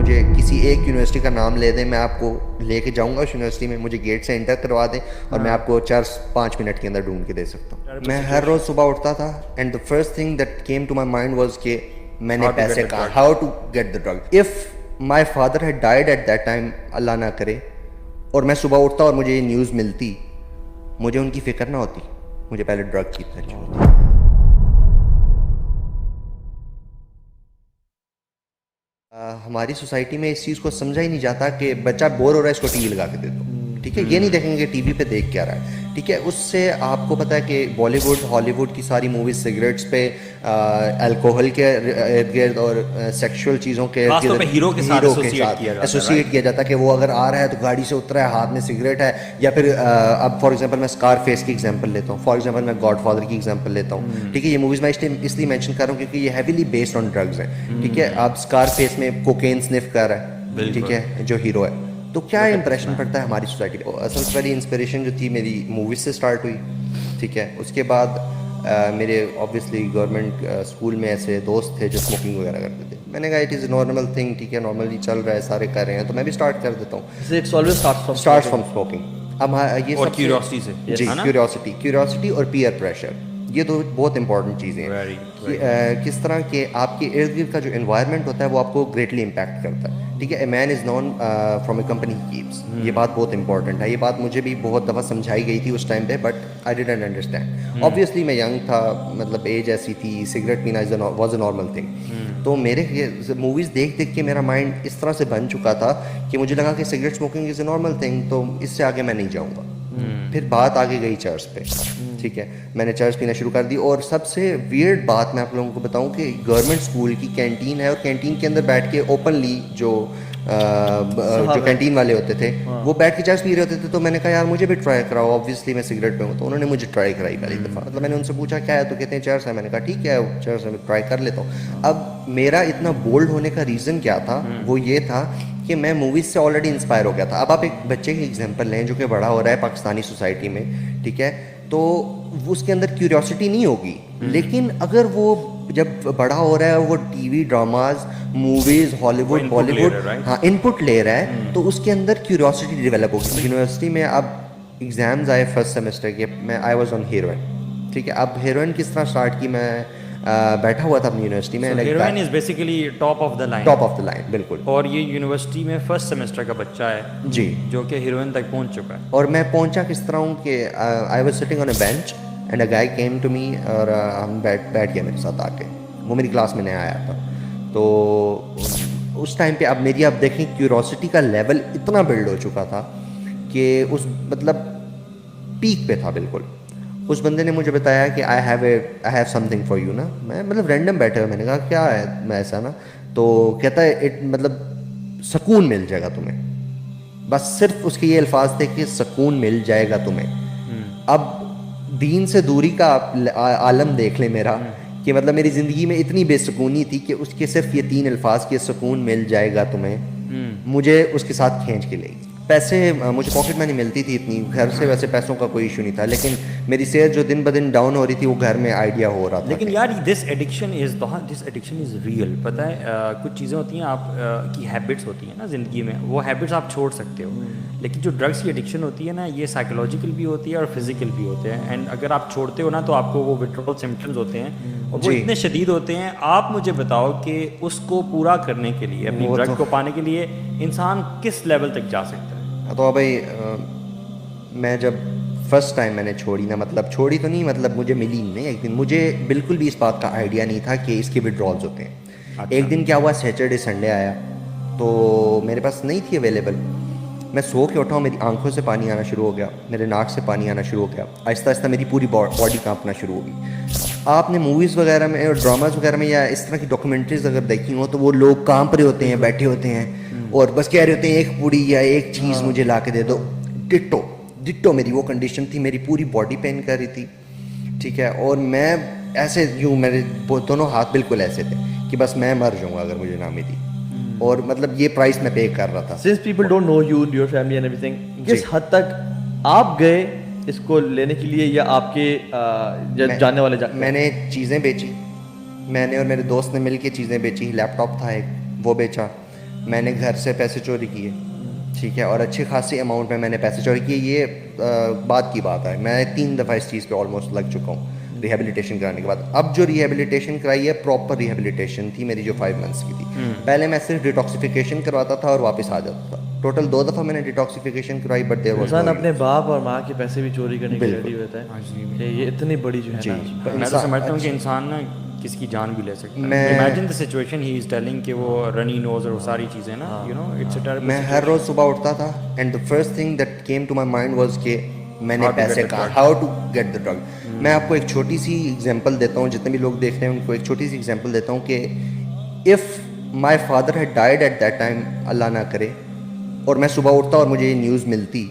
مجھے کسی ایک یونیورسٹی کا نام لے دیں, میں آپ کو لے کے جاؤں گا اس یونیورسٹی میں, مجھے گیٹ سے انٹر کروا دیں اور میں آپ کو چرس 5 منٹ کے اندر ڈھونڈ کے دے سکتا ہوں. میں ہر روز صبح اٹھتا تھا and the first thing that came to my mind was کہ میں نے پیسے کہاں, how to get the drug. If my father had died at that time, اللہ نہ کرے, اور میں صبح اٹھتا اور مجھے یہ نیوز ملتی, مجھے ان کی فکر نہ ہوتی, مجھے پہلے ڈرگ کی ترجیح ہوتی. ہماری سوسائٹی میں اس چیز کو سمجھا ہی نہیں جاتا کہ بچہ بور ہو رہا ہے اس کو ٹی وی لگا کے دے دو, ٹھیک ہے, یہ نہیں دیکھیں گے ٹی وی پہ دیکھ کیا رہا ہے, ٹھیک ہے. اس سے آپ کو پتہ ہے کہ بالی ووڈ ہالی ووڈ کی ساری موویز سگریٹس پہ, الکوہل کے ارد گرد اور سیکشول چیزوں کے ارد گرد ہیرو کے ساتھ ایسوسیٹ کیا جاتا ہے کہ وہ اگر آ رہا ہے تو گاڑی سے اترا ہے, ہاتھ میں سگریٹ ہے, یا پھر اب فار ایگزامپل میں اسکار فیس کی ایگزامپل لیتا ہوں, فار ایگزامپل میں گاڈ فادر کی ایگزامپل لیتا ہوں, ٹھیک ہے. یہ موویز میں اس لیے مینشن کر رہا ہوں کیونکہ یہ ہیویلی بیسڈ آن ڈرگز ہیں, ٹھیک ہے. آپ اسکار فیس میں کوکین سنف کر رہا ہے, ٹھیک ہے, جو ہیرو ہے, تو کیا امپریشن پڑتا ہے ہماری سوسائٹی پہ. اصل سے پہلی انسپریشن جو تھی میری موویز سے اسٹارٹ ہوئی, ٹھیک ہے. اس کے بعد میرے آبویسلی گورنمنٹ اسکول میں ایسے دوست تھے جو اسموکنگ وغیرہ کرتے تھے. میں نے کہا it is a normal thing, ٹھیک ہے, نارملی چل رہا ہے, سارے کر رہے ہیں, تو میں بھی اسٹارٹ کر دیتا ہوں. Start from smoking. اب یہ سب کیوریوسٹی سے, جی, کیوریوسٹی اور پیئر پریشر, یہ دو بہت امپورٹنٹ چیزیں ہیں. کس طرح کہ آپ کے ارد گرد کا جو انوائرمنٹ ہوتا ہے وہ آپ کو گریٹلی امپیکٹ کرتا ہے, ٹھیک ہے. A man is known from a company he keeps. یہ بات بہت امپورٹنٹ ہے. یہ بات مجھے بھی بہت دفعہ سمجھائی گئی تھی اس ٹائم پہ, but I didn't understand. Obviously میں ینگ تھا, مطلب ایج ایسی تھی, سگریٹ پینا واز اے نارمل تھنگ. تو میرے موویز دیکھ دیکھ کے میرا مائنڈ اس طرح سے بن چکا تھا کہ مجھے لگا کہ cigarette smoking is a normal thing, تو اس سے آگے میں نہیں جاؤں گا. پھر بات آگے گئی چرس پہ, ٹھیک ہے. میں نے چرس پینا شروع کر دی, اور سب سے ویئرڈ بات میں آپ لوگوں کو بتاؤں کہ گورنمنٹ اسکول کی کینٹین ہے, اور کینٹین کے اندر بیٹھ کے اوپنلی جو کینٹین والے ہوتے تھے وہ بیٹھ کے چرس پی رہے ہوتے تھے. تو میں نے کہا یار مجھے بھی ٹرائی کراؤ, آبویسلی میں سگریٹ پہ ہوں. تو انہوں نے مجھے ٹرائی کرائی پہلی دفعہ. مطلب میں نے ان سے پوچھا کیا ہے, تو کہتے ہیں چرس ہے. میں نے کہا ٹھیک ہے چرس ہے, میں ٹرائی کر لیتا ہوں. اب میرا اتنا بولڈ ہونے کا ریزن کیا تھا, وہ یہ تھا کہ میں موویز سے آلریڈی انسپائر ہو گیا تھا. اب آپ ایک بچے کی ایگزامپل لیں جو کہ بڑا ہو رہا ہے پاکستانی سوسائٹی میں, ٹھیک ہے, تو اس کے اندر کیوریوسٹی نہیں ہوگی, لیکن اگر وہ جب بڑا ہو رہا ہے وہ ٹی وی ڈراماز, موویز, ہالی ووڈ, بالی ووڈ, ہاں, ان پٹ لے رہا ہے, تو اس کے اندر کیوریوسٹی ڈیولپ ہوگی. یونیورسٹی میں اب ایگزامز آئے فرسٹ سیمسٹر کے, میں آئی واز آن ہیروئن, ٹھیک ہے. اب ہیروئن کس طرح اسٹارٹ کی, میں بیٹھا ہوا تھا اپنی یونیورسٹی میں. Heroin is basically top of the line, top of the line, بالکل. اور یہ یونیورسٹی میں فرسٹ سیمسٹر کا بچہ ہے, جی, جو کہ ہیروئن تک پہنچ چکا ہے. اور میں پہنچا کس طرح ہوں کہ I was sitting on a bench and a guy came to me, اور ہم بیٹھ گیا میرے ساتھ آ کے. وہ میری کلاس میں نیا آیا تھا. تو اس ٹائم پہ اب دیکھیں کیوریوسٹی کا لیول اتنا بلڈ ہو چکا تھا کہ اس مطلب پیک پہ تھا بالکل. اس بندے نے مجھے بتایا کہ I have some thing for you نا. میں مطلب رینڈم بیٹھے ہوئے, میں نے کہا کیا ہے, میں ایسا نا. تو کہتا ہے مطلب سکون مل جائے گا تمہیں. بس صرف اس کے یہ الفاظ تھے کہ سکون مل جائے گا تمہیں. اب دین سے دوری کا عالم دیکھ لیں میرا, کہ مطلب میری زندگی میں اتنی بے سکونی تھی کہ اس کے صرف یہ 3 الفاظ کہ سکون مل جائے گا تمہیں, مجھے اس کے ساتھ کھینچ کے لے گئی. پیسے مجھے پاکٹ منی ملتی تھی اتنی, گھر سے ویسے پیسوں کا کوئی ایشو نہیں تھا, لیکن میری صحت جو دن بدن ڈاؤن ہو رہی تھی وہ گھر میں آئیڈیا ہو رہا تھا. لیکن یار دس ایڈکشن از ریئل. پتہ ہے کچھ چیزیں ہوتی ہیں آپ کی ہیبٹس ہوتی ہیں نا زندگی میں, وہ ہیبٹس آپ چھوڑ سکتے ہو, لیکن جو ڈرگس کی ایڈکشن ہوتی ہے نا, یہ سائیکولوجیکل بھی ہوتی ہے اور فزیکل بھی ہوتے ہیں. اینڈ اگر آپ چھوڑتے ہو نا تو آپ کو وہ وتھڈرال سمپٹمز ہوتے ہیں, اور وہ اتنے شدید ہوتے ہیں. آپ مجھے بتاؤ کہ اس کو پورا کرنے کے لیے, اپنی ڈرگ کو پانے کے لیے انسان کس لیول تک جا سکتا ہے. تو بھائی میں جب فرسٹ ٹائم میں نے چھوڑی نا, مطلب چھوڑی تو نہیں, مطلب مجھے ملی نہیں ایک دن. مجھے بالکل بھی اس بات کا آئیڈیا نہیں تھا کہ اس کے وڈرالز ہوتے ہیں. ایک دن کیا ہوا, سیٹرڈے سنڈے آیا تو میرے پاس نہیں تھی اویلیبل. میں سو کے اٹھا ہوں, میری آنکھوں سے پانی آنا شروع ہو گیا, میرے ناک سے پانی آنا شروع ہو گیا, آہستہ آہستہ میری پوری باڈی کانپنا شروع ہو گئی. آپ نے موویز وغیرہ میں اور ڈراماز وغیرہ میں یا اس طرح کی ڈاکومنٹریز اگر دیکھی ہوں تو وہ لوگ کانپ رہے ہوتے ہیں, بیٹھے ہوتے ہیں, اور بس کہہ رہے ہوتے ہیں ایک پوڑی یا ایک چیز مجھے لا کے دے دو. ڈٹو میری وہ کنڈیشن تھی, میری پوری باڈی پین کر رہی تھی, ٹھیک ہے. اور میں ایسے یوں, میرے دونوں ہاتھ بالکل ایسے تھے کہ بس میں مر جاؤں گا اگر مجھے نہ ملی. اور مطلب یہ پرائس میں پے کر رہا تھا. Since people don't know you, your family and everything, کس حد تک آپ گئے اس کو لینے کے لیے, یا آپ کے جاننے والے میں نے چیزیں بیچی, میں نے اور میرے دوست نے مل کے چیزیں بیچی. لیپ ٹاپ تھا ایک, وہ بیچا. میں نے گھر سے پیسے چوری کیے, ٹھیک ہے, اور اچھی خاصی اماؤنٹ میں نے پیسے چوری کیے. یہ بات کی بات ہے, میں 3 دفعہ اس چیز پہ آلموسٹ لگ چکا ہوں ریہیبلیٹیشن کرانے کے بعد. اب جو ریہیبلیٹیشن کرائی ہے پراپر ریہیبلیٹیشن تھی میری جو 5 منتھس کی تھی. پہلے میں صرف ڈیٹاکسیفیکیشن کرواتا تھا اور واپس آ جاتا تھا. ٹوٹل 2 دفعہ میں نے ڈیٹاکسیفیکیشن کرائی, بٹ دیر واز انسان اپنے باپ اور ماں کے پیسے بھی چوری کرنے کے ریڈی ہوتا ہے کہ یہ اتنی بڑی جو ہے نا. میں تو سمجھتا ہوں کہ انسان نا کس کی جان بھی لے سکتا ہے. Imagine the situation he is telling کہ وہ رنی نوز اور وہ ساری چیزیں نا you know it's a terrible. میں ہر روز صبح اٹھتا تھا and the first thing that came to my mind was کہ میں نے پیسے کہاں, how to get the drug. میں آپ کو ایک چھوٹی سی ایگزامپل دیتا ہوں, جتنے بھی لوگ دیکھ رہے ہیں ان کو ایک چھوٹی سی ایگزامپل دیتا ہوں کہ if my father had died at that time, اللہ نہ کرے, اور میں صبح اٹھتا اور مجھے یہ نیوز ملتی,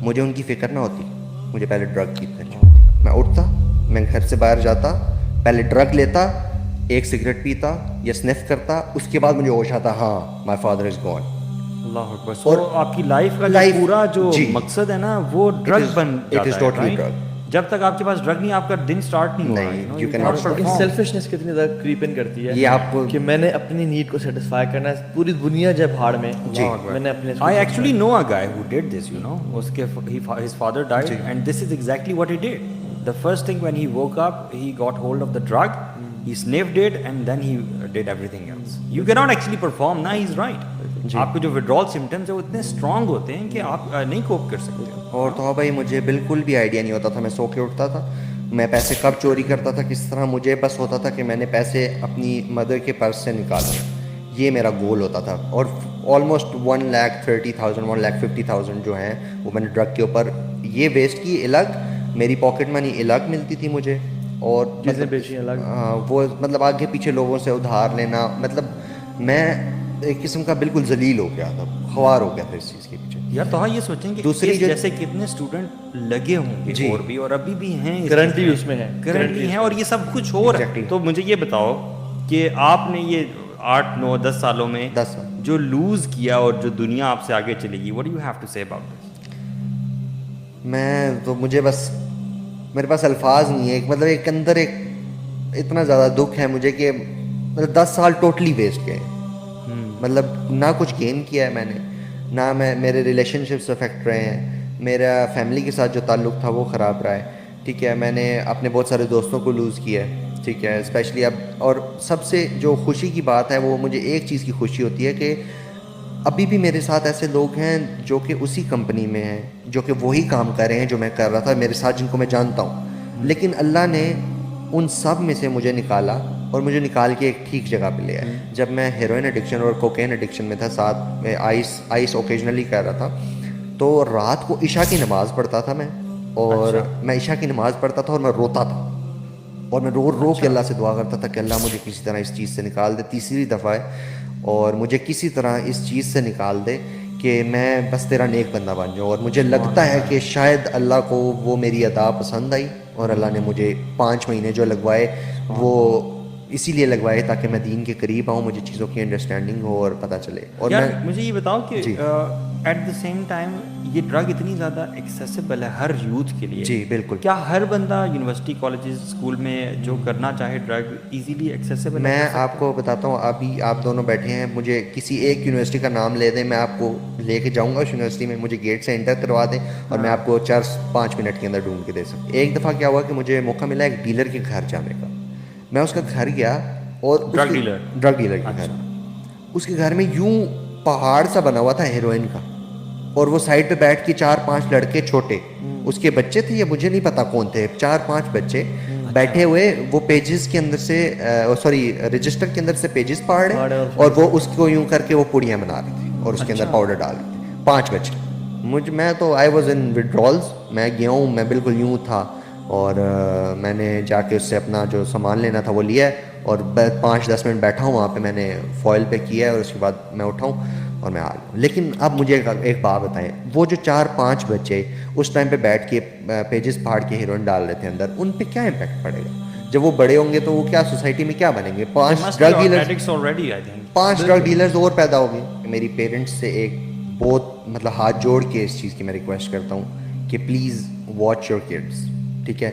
مجھے ان کی فکر نہ ہوتی, مجھے پہلے ڈرگ کی کرنی ہوتی. میں اٹھتا, میں گھر سے باہر جاتا, پہلے ڈرگ لیتا, ایک سگریٹ پیتا یا سنف کرتا, اس کے بعد مجھے ہوش آتا ہاں مائی فادر از گون. اللہ اکبر. اور آپ کی لائف کا پورا جو مقصد ہے نا وہ ڈرگ بن جاتا ہے. جب تک آپ کے پاس ڈرگ نہیں آپ کا دن سٹارٹ نہیں ہوگا. سیلفشنس کتنی زیادہ کریپ ان کرتی ہے یہ آپ کہ میں نے اپنی نیڈ کو سیٹسفائی کرنا ہے, پوری دنیا جب بھاڑ میں. میں نے اپنے I actually know a guy who did this, you know. اس کے his father died and this is exactly what he did. The first thing when he woke up, he got hold of the drug, he sniffed it and then he did everything else. You cannot actually perform, na he's right. آپ کے جو withdrawal symptoms ہیں وہ اتنے strong ہوتے ہیں کہ آپ نہیں کوپ کر سکتے. اور تو بھائی مجھے بالکل بھی آئیڈیا نہیں ہوتا تھا, میں سو کے اٹھتا تھا, میں پیسے کب چوری کرتا تھا کس طرح, مجھے بس ہوتا تھا کہ میں نے پیسے اپنی مدر کے پرس سے نکالے, یہ میرا گول ہوتا تھا. اور آلموسٹ 1,30,000 1,50,000 جو ہیں وہ میں نے ڈرگ کے اوپر یہ ویسٹ کی. الگ میری پاکٹ منی الگ ملتی تھی مجھے, اور چیزیں بیچی الگ, وہ مطلب آگے پیچھے لوگوں سے ادھار لینا, مطلب میں ایک قسم کا بالکل ذلیل ہو گیا تھا, خوار ہو گیا تھا اس چیز کے پیچھے. یار تو یہ سوچیں کہ دوسری جیسے کتنے اسٹوڈنٹ لگے ہوں گے اور بھی, اور ابھی بھی ہیں, کرنٹلی اس میں ہیں, کرنٹلی ہیں, اور یہ سب کچھ ہو رہا ہے. تو مجھے یہ بتاؤ کہ آپ نے یہ 8 9 10 سالوں میں جو لوز کیا اور جو دنیا آپ سے آگے چلے گی, what do you have to say about this? میں تو مجھے بس میرے پاس الفاظ نہیں ہے, مطلب ایک اندر ایک اتنا زیادہ دکھ ہے مجھے کہ مطلب 10 سال ٹوٹلی ویسٹ گئے. مطلب نہ کچھ گین کیا ہے میں نے, نہ میرے ریلیشن شپس افیکٹ رہے ہیں, میرا فیملی کے ساتھ جو تعلق تھا وہ خراب رہا ہے, ٹھیک ہے, میں نے اپنے بہت سارے دوستوں کو لوز کیا ہے, ٹھیک ہے, اسپیشلی اب. اور سب سے جو خوشی کی بات ہے وہ مجھے ایک چیز کی خوشی ہوتی ہے کہ ابھی بھی میرے ساتھ ایسے لوگ ہیں جو کہ اسی کمپنی میں ہیں, جو کہ وہی کام کر رہے ہیں جو میں کر رہا تھا, میرے ساتھ جن کو میں جانتا ہوں, لیکن اللہ نے ان سب میں سے مجھے نکالا اور مجھے نکال کے ایک ٹھیک جگہ پہ لیا ہے. جب میں ہیروئن ایڈکشن اور کوکین ایڈکشن میں تھا, ساتھ میں آئس اوکیجنلی کر رہا تھا, تو رات کو عشاء کی نماز پڑھتا تھا میں, اور میں عشاء کی نماز پڑھتا تھا اور میں روتا تھا, اور میں رو کے اللہ سے دعا کرتا تھا کہ اللہ مجھے کسی طرح اس چیز سے نکال دے. تیسری دفعہ ہے, اور مجھے کسی طرح اس چیز سے نکال دے کہ میں بس تیرا نیک بندہ بن جاؤں. اور مجھے لگتا ہے کہ شاید اللہ کو وہ میری ادا پسند آئی, اور اللہ نے مجھے 5 مہینے جو لگوائے وہ اسی لیے لگوائے تاکہ میں دین کے قریب آؤں, مجھے چیزوں کی انڈرسٹینڈنگ ہو اور پتہ چلے. اور مجھے یہ بتاؤ کہ ایٹ دا سیم ٹائم یہ ڈرگ اتنی زیادہ ایکسیسیبل ہے ہر یوتھ کے لیے. جی بالکل. کیا ہر بندہ یونیورسٹی کالجز اسکول میں جو کرنا چاہے ڈرگ ایزیلی ایکسیسیبل؟ میں آپ کو بتاتا ہوں, ابھی آپ دونوں بیٹھے ہیں, مجھے کسی ایک یونیورسٹی کا نام لے دیں, میں آپ کو لے کے جاؤں گا اس یونیورسٹی میں, مجھے گیٹ سے انٹر کروا دیں اور میں آپ کو 4-5 منٹ کے اندر ڈھونڈ کے دے سکتا. ایک دفعہ کیا ہوا کہ مجھے موقع ملا ایک ڈیلر کے گھر جانے کا. میں اس کا گھر گیا, اور ڈرگ ڈیلر کے گھر, اس کے گھر میں یوں پہاڑ سا بنا ہوا تھا ہیروئن کا, اور وہ سائڈ پہ بیٹھ کے 4-5 لڑکے چھوٹے, اس کے بچے تھے یا مجھے نہیں پتا کون تھے, 4-5 بچے بیٹھے ہوئے, وہ پیجز کے اندر سے رجسٹر کے اندر سے پیجز پاڑ رہے, اور وہ اس کو یوں کر کے وہ پوڑیاں بنا رہی تھی اور اس کے اندر پاؤڈر ڈال رہی تھی. 5 بچے. میں تو آئی واز ان وڈرالز, میں گیا ہوں, میں بالکل یوں تھا, اور میں نے جا کے اس سے اپنا جو سامان لینا تھا وہ لیا, اور 5-10 منٹ بیٹھا ہوں وہاں پہ, میں نے فوائل پہ کیا ہے, اور اس کے بعد میں اٹھا ہوں اور میں آ گیا. لیکن اب مجھے ایک بات بتائیں, وہ جو 4-5 بچے اس ٹائم پہ بیٹھ کے پیجز پھاڑ کے ہیروئن ڈال رہے تھے اندر, ان پہ کیا امپیکٹ پڑے گا جب وہ بڑے ہوں گے؟ تو وہ کیا سوسائٹی میں کیا بنیں گے؟ 5 ڈرگ ڈیلرز اور پیدا ہو گئے. میری پیرنٹس سے ایک بہت مطلب ہاتھ جوڑ کے اس چیز کی میں ریکویسٹ کرتا ہوں کہ پلیز واچ یور کڈس, ٹھیک ہے.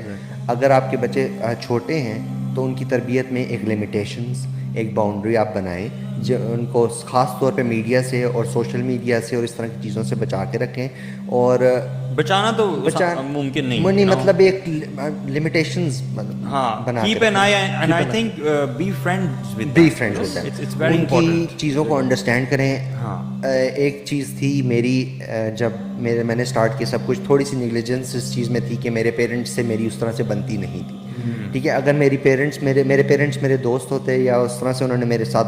اگر آپ کے بچے چھوٹے ہیں تو ان کی تربیت میں ایک لمیٹیشنز, ایک باؤنڈری آپ بنائیں ان کو خاص طور پہ میڈیا سے اور سوشل میڈیا سے اور اس طرح کی چیزوں سے بچا کے رکھیں. اور بچانا تو ممکن نہیں مطلب ایک لمیٹیشنز ہاں keep an eye and I think be friends with them. It's very ان کی چیزوں کو انڈرسٹینڈ کریں. ایک چیز تھی میری جب میں نے اسٹارٹ کیا سب کچھ, تھوڑی سی نیگلیجنس اس چیز میں تھی کہ میرے پیرنٹس سے میری اس طرح سے بنتی نہیں تھی. ٹھیک ہے, اگر میری پیرنٹس میرے پیرنٹس میرے دوست ہوتے یا اس طرح سے انہوں نے میرے ساتھ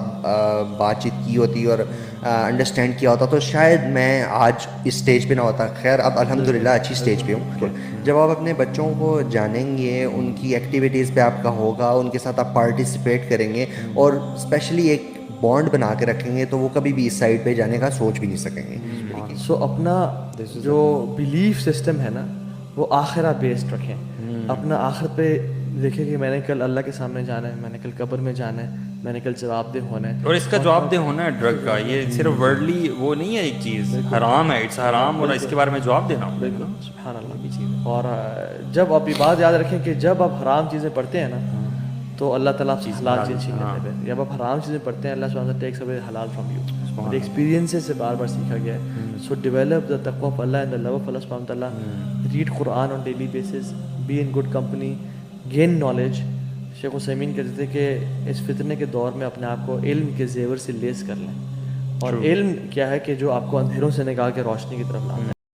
بات چیت کی ہوتی اور انڈرسٹینڈ کیا ہوتا تو شاید میں آج اس اسٹیج پہ نہ ہوتا. خیر اب الحمدللہ اچھی اسٹیج پہ ہوں. جب آپ اپنے بچوں کو جانیں گے, ان کی ایکٹیویٹیز پہ آپ کا ہوگا, ان کے ساتھ آپ پارٹیسپیٹ کریں گے اور اسپیشلی ایک بانڈ بنا کے رکھیں گے تو وہ کبھی بھی اس سائڈ پہ جانے کا سوچ بھی نہیں سکیں گے. سو اپنا جو بلیف سسٹم ہے نا وہ آخرہ بیسڈ رکھیں. اپنا آخرت پہ دیکھیں کہ میں نے کل اللہ کے سامنے جانا ہے, میں نے کل قبر میں جانا ہے, میں نے کل جواب دہ ہونا ہے. اور اس کا جواب دہ ہونا ہے ڈرگ کا, یہ صرف ورڈلی وہ نہیں ہے, ایک چیز حرام ہے, اٹس حرام اور اس کے بارے میں جواب دینا. بالکل سبحان اللہ کی چیز. اور جب آپ یہ بات یاد رکھیں کہ جب آپ حرام چیزیں پڑھتے ہیں نا تو اللہ تعالیٰ حلال چیز چھین لیتے ہیں. جب آپ حرام چیزیں پڑھتے ہیں اللہ سبحانہ وتعالیٰ ٹیکس اوے حلال فرام یو. ایکسپیرینسز سے بار بار سیکھا گیا ہے. سو ڈیولپ دا تقوی آف اللہ اینڈ دا لو آف اللہ سبحانہ وتعالیٰ. ریڈ قرآن on daily basis, be in good company, gain knowledge. شیخ عثیمین کہتے تھے کہ اس فتنے کے دور میں اپنے آپ کو علم کے زیور سے لیس کر لیں. اور علم کیا ہے کہ جو آپ کو اندھیروں سے نکال کے روشنی کی طرف لاتا ہے.